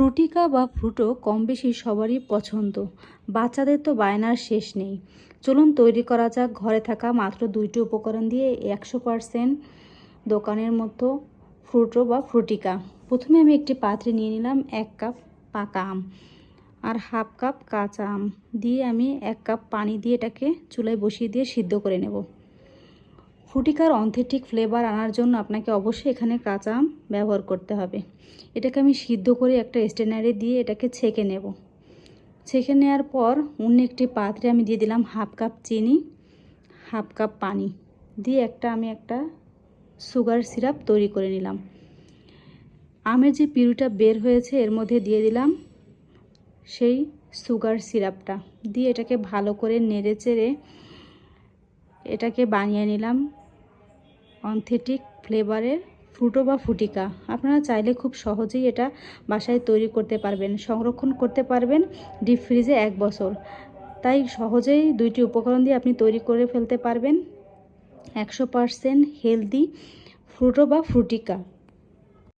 ফ্রুটিকা বা ফ্রুটো কম বেশি সবারই পছন্দ। বাচ্চাদের তো বায়নার শেষ নেই। চলুন তৈরি করা যাক ঘরে থাকা মাত্র 2টি উপকরণ দিয়ে 100% দোকানের মতো ফ্রুটো বা ফ্রুটিকা। প্রথমে আমি একটি পাত্রে নিয়ে নিলাম 1 কাপ পাকা আম আর হাফ কাপ কাঁচা আম দিয়ে আমি 1 কাপ পানি দিয়ে এটাকে চুলায় বসিয়ে দিয়ে সিদ্ধ করে নেব। ফ্রুটিকার অথেন্টিক ফ্লেভার আনার জন্য আপনাকে অবশ্যই এখানে কাঁচা আম ব্যবহার করতে হবে। এটাকে আমি সিদ্ধ করে একটা স্ট্রেনারে দিয়ে এটাকে ছেঁকে নেব। ছেঁকে নেওয়ার পর অন্য একটি পাত্রে আমি দিয়ে দিলাম হাফ কাপ চিনি, হাফ কাপ পানি দিয়ে আমি একটা সুগার সিরাপ তৈরি করে নিলাম। আমের যে পিউরিটা বের হয়েছে এর মধ্যে দিয়ে দিলাম সেই সুগার সিরাপটা দিয়ে এটাকে ভালো করে নেড়ে চেড়ে এটাকে বানিয়ে নিলাম অথেন্টিক ফ্লেভারের ফ্রুটো বা ফ্রুটিকা। আপনারা চাইলে খুব সহজেই এটা বাসায় তৈরি করতে পারবেন, সংরক্ষণ করতে পারবেন ডিপ ফ্রিজে 1 বছর। তাই সহজেই 2টি উপকরণ দিয়ে আপনি তৈরি করে ফেলতে পারবেন 100% হেলদি ফ্রুটো বা ফ্রুটিকা।